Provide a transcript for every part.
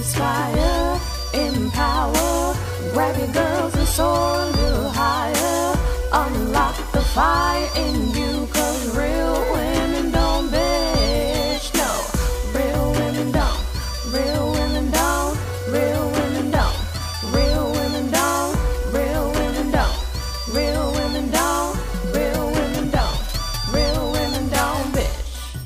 inspire, empower. Grab your girls and soar a little higher. Unlock the fire in you, 'cause real women don't bitch. No, real women don't. Real women don't. Real women don't. Real women don't. Real women don't. Real women don't. Real women don't. Real women don't bitch.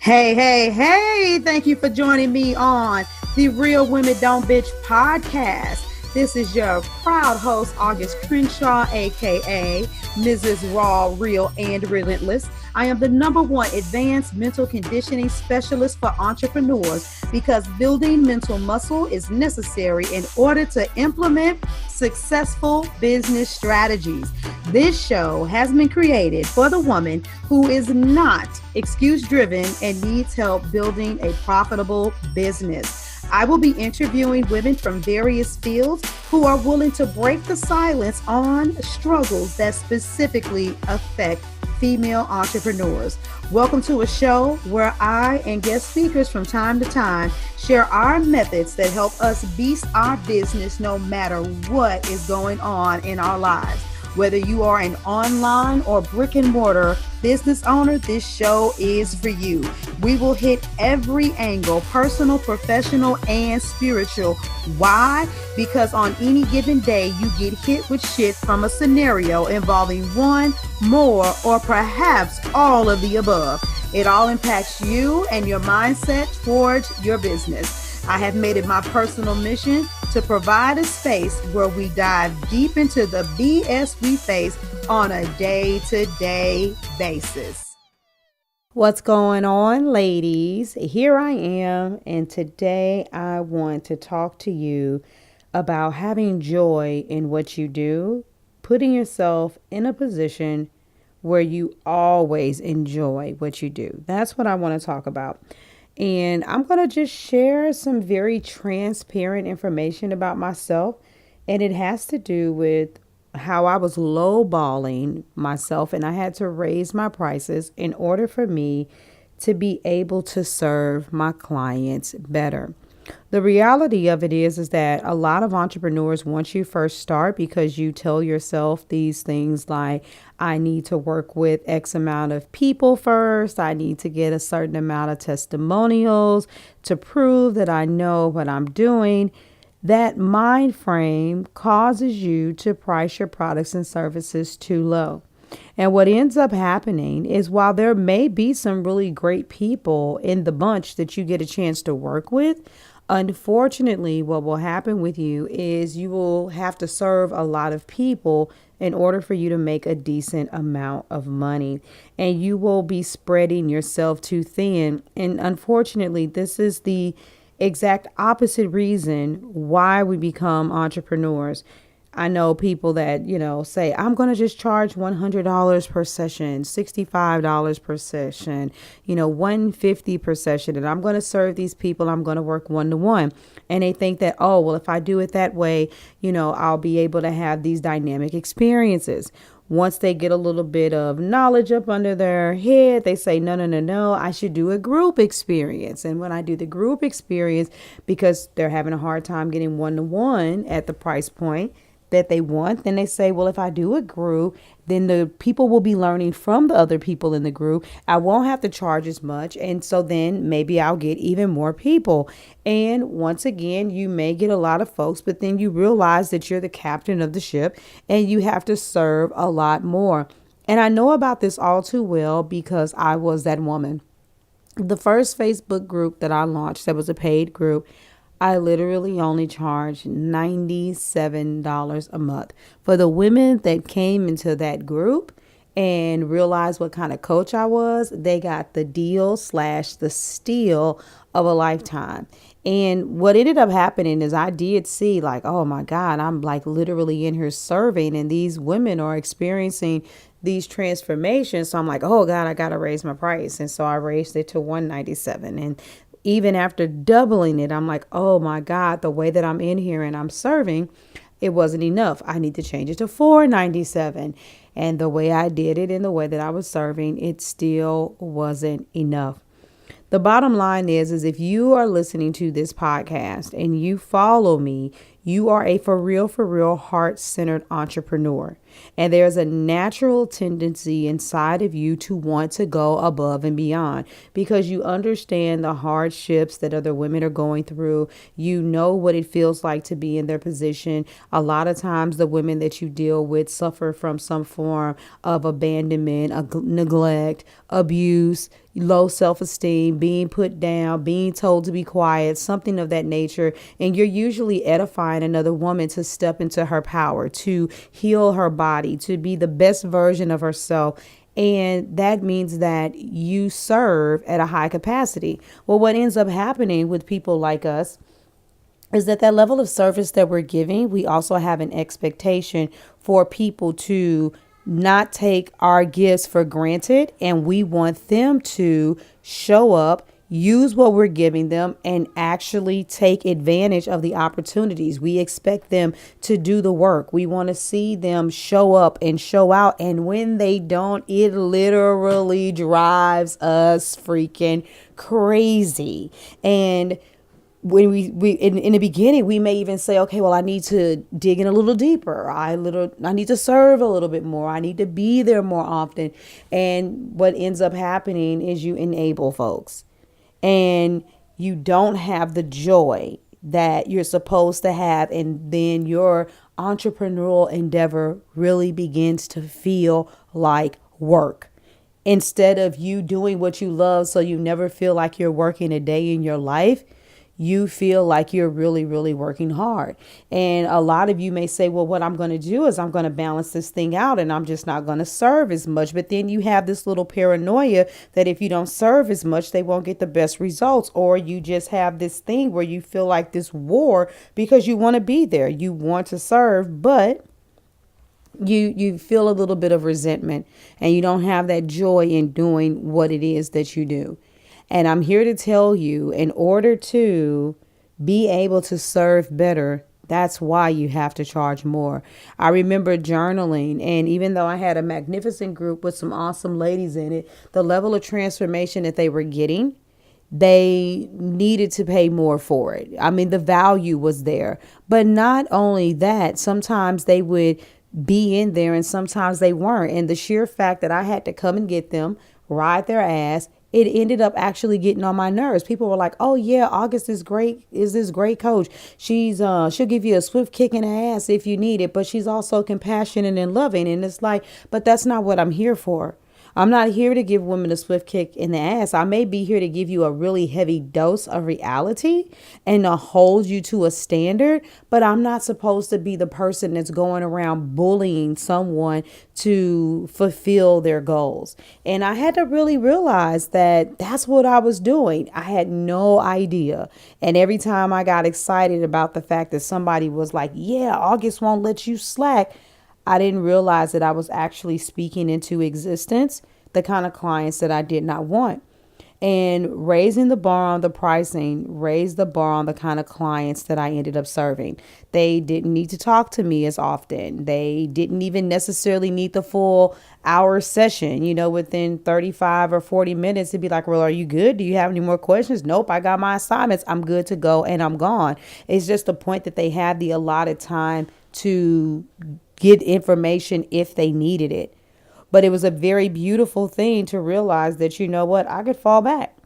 Hey, thank you for joining me on the Real Women Don't Bitch podcast. This is your proud host, August Crenshaw, aka Mrs. Raw, Real, and Relentless. I am the #1 advanced mental conditioning specialist for entrepreneurs because building mental muscle is necessary in order to implement successful business strategies. This show has been created for the woman who is not excuse-driven and needs help building a profitable business. I will be interviewing women from various fields who are willing to break the silence on struggles that specifically affect female entrepreneurs. Welcome to a show where I and guest speakers from time to time share our methods that help us beast our business no matter what is going on in our lives. Whether you are an online or brick and mortar business owner, this show is for you. We will hit every angle, personal, professional, and spiritual. Why? Because on any given day, you get hit with shit from a scenario involving one, more, or perhaps all of the above. It all impacts you and your mindset towards your business. I have made it my personal mission to provide a space where we dive deep into the BS we face on a day-to-day basis. What's going on, ladies? Here I am, and today I want to talk to you about having joy in what you do, putting yourself in a position where you always enjoy what you do. That's what I want to talk about. And I'm going to just share some very transparent information about myself. And it has to do with how I was lowballing myself and I had to raise my prices in order for me to be able to serve my clients better. The reality of it is that a lot of entrepreneurs, once you first start, because you tell yourself these things like, I need to work with X amount of people first. I need to get a certain amount of testimonials to prove that I know what I'm doing. That mind frame causes you to price your products and services too low. And what ends up happening is while there may be some really great people in the bunch that you get a chance to work with, unfortunately, what will happen with you is you will have to serve a lot of people in order for you to make a decent amount of money. And you will be spreading yourself too thin. And unfortunately, this is the exact opposite reason why we become entrepreneurs. I know people that, say, I'm going to just charge $100 per session, $65 per session, $150 per session. And I'm going to serve these people. I'm going to work one-to-one. And they think that, oh, well, if I do it that way, I'll be able to have these dynamic experiences. Once they get a little bit of knowledge up under their head, they say, no, I should do a group experience. And when I do the group experience, because they're having a hard time getting one-to-one at the price point that they want, then they say, well, if I do a group, then the people will be learning from the other people in the group. I won't have to charge as much. And so then maybe I'll get even more people. And once again, you may get a lot of folks, but then you realize that you're the captain of the ship and you have to serve a lot more. And I know about this all too well because I was that woman. The first Facebook group that I launched that was a paid group, I literally only charged $97 a month. For the women that came into that group and realized what kind of coach I was, they got the deal / the steal of a lifetime. And what ended up happening is I did see like, oh my God, I'm like literally in here serving and these women are experiencing these transformations. So I'm like, oh God, I got to raise my price. And so I raised it to $197. And even after doubling it, I'm like, oh my God, the way that I'm in here and I'm serving, it wasn't enough. I need to change it to $497. And the way I did it and the way that I was serving, it still wasn't enough. The bottom line is if you are listening to this podcast and you follow me, you are a for real, heart-centered entrepreneur. And there's a natural tendency inside of you to want to go above and beyond because you understand the hardships that other women are going through. You know what it feels like to be in their position. A lot of times the women that you deal with suffer from some form of abandonment, neglect, abuse, low self-esteem, being put down, being told to be quiet, something of that nature. And you're usually edifying another woman to step into her power, to heal her body, to be the best version of herself. And that means that you serve at a high capacity. Well, what ends up happening with people like us is that level of service that we're giving, we also have an expectation for people to not take our gifts for granted. And we want them to show up, use what we're giving them, and actually take advantage of the opportunities. We expect them to do the work. We want to see them show up and show out. And when they don't, it literally drives us freaking crazy. And when we in the beginning, we may even say, okay, well, I need to dig in a little deeper. I need to serve a little bit more. I need to be there more often. And what ends up happening is you enable folks and you don't have the joy that you're supposed to have. And then your entrepreneurial endeavor really begins to feel like work. Instead of you doing what you love, so you never feel like you're working a day in your life, you feel like you're really, really working hard. And a lot of you may say, well, what I'm going to do is I'm going to balance this thing out and I'm just not going to serve as much. But then you have this little paranoia that if you don't serve as much, they won't get the best results. Or you just have this thing where you feel like this war because you want to be there. You want to serve, but you feel a little bit of resentment and you don't have that joy in doing what it is that you do. And I'm here to tell you, in order to be able to serve better, that's why you have to charge more. I remember journaling, and even though I had a magnificent group with some awesome ladies in it, the level of transformation that they were getting, they needed to pay more for it. I mean, the value was there. But not only that, sometimes they would be in there and sometimes they weren't. And the sheer fact that I had to come and get them, ride their ass, it ended up actually getting on my nerves. People were like, oh yeah, August is great, is this great coach. She'll give you a swift kick in the ass if you need it, but she's also compassionate and loving. And it's like, but that's not what I'm here for. I'm not here to give women a swift kick in the ass. I may be here to give you a really heavy dose of reality and to hold you to a standard, but I'm not supposed to be the person that's going around bullying someone to fulfill their goals. And I had to really realize that that's what I was doing. I had no idea. And every time I got excited about the fact that somebody was like, yeah, August won't let you slack, I didn't realize that I was actually speaking into existence the kind of clients that I did not want. And raising the bar on the pricing raised the bar on the kind of clients that I ended up serving. They didn't need to talk to me as often. They didn't even necessarily need the full hour session. Within 35 or 40 minutes, it'd be like, well, are you good? Do you have any more questions? Nope, I got my assignments. I'm good to go and I'm gone. It's just the point that they had the allotted time to get information if they needed it. But it was a very beautiful thing to realize that, you know what, I could fall back.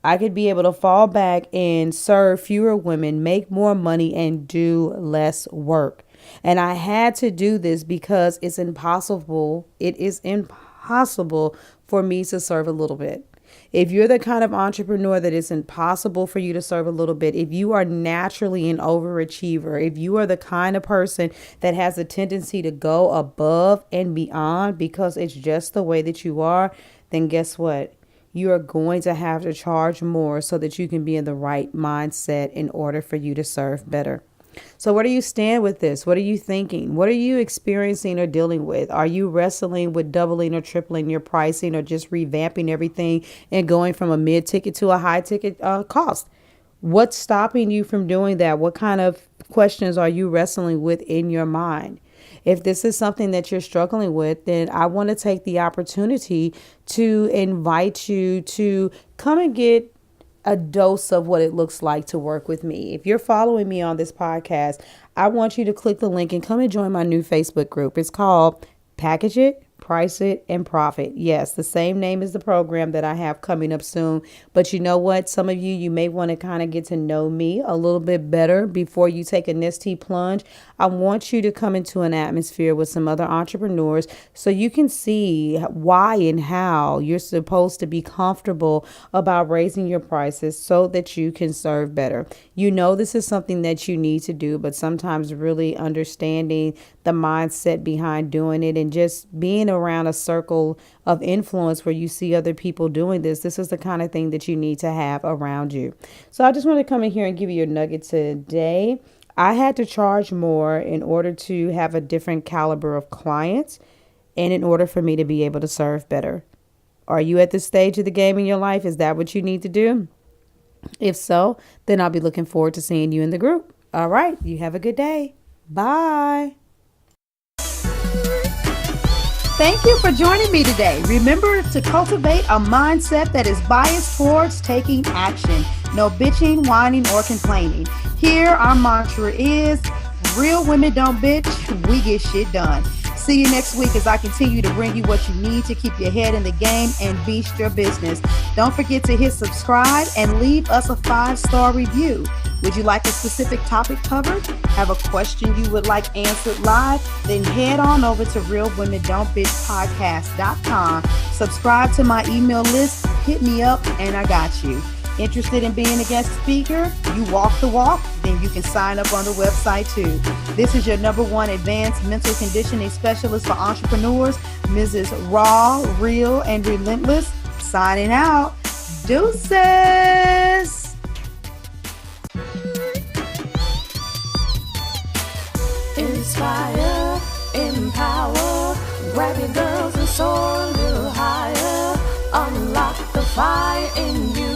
I could be able to fall back and serve fewer women, make more money, and do less work. And I had to do this because it's impossible. It is impossible for me to serve a little bit. If you're the kind of entrepreneur that it's impossible for you to serve a little bit, if you are naturally an overachiever, if you are the kind of person that has a tendency to go above and beyond because it's just the way that you are, then guess what? You are going to have to charge more so that you can be in the right mindset in order for you to serve better. So where do you stand with this? What are you thinking? What are you experiencing or dealing with? Are you wrestling with doubling or tripling your pricing or just revamping everything and going from a mid-ticket to a high-ticket cost? What's stopping you from doing that? What kind of questions are you wrestling with in your mind? If this is something that you're struggling with, then I want to take the opportunity to invite you to come and get a dose of what it looks like to work with me. If you're following me on this podcast, I want you to click the link and come and join my new Facebook group. It's called Package It, Price It, and Profit. Yes, the same name as the program that I have coming up soon. But you know what? Some of you may want to kind of get to know me a little bit better before you take a nesty plunge. I want you to come into an atmosphere with some other entrepreneurs so you can see why and how you're supposed to be comfortable about raising your prices so that you can serve better. You know, this is something that you need to do, but sometimes really understanding the mindset behind doing it and just being around a circle of influence where you see other people doing this is the kind of thing that you need to have around you. So I just want to come in here and give you a nugget today. I had to charge more in order to have a different caliber of clients and in order for me to be able to serve better. Are you at this stage of the game in your life? Is that what you need to do? If so, then I'll be looking forward to seeing you in the group. All right. You have a good day. Bye. Thank you for joining me today. Remember to cultivate a mindset that is biased towards taking action. No bitching, whining, or complaining. Here, our mantra is, real women don't bitch, we get shit done. See you next week as I continue to bring you what you need to keep your head in the game and beast your business. Don't forget to hit subscribe and leave us a 5-star review. Would you like a specific topic covered? Have a question you would like answered live? Then head on over to realwomendon'tbitchpodcast.com. Subscribe to my email list, hit me up, and I got you. Interested in being a guest speaker? You walk the walk? Then you can sign up on the website too. This is your #1 advanced mental conditioning specialist for entrepreneurs, Mrs. Raw, Real, and Relentless. Signing out. Deuces. Inspire, empower, grab your girls and soar a little higher. Unlock the fire in you.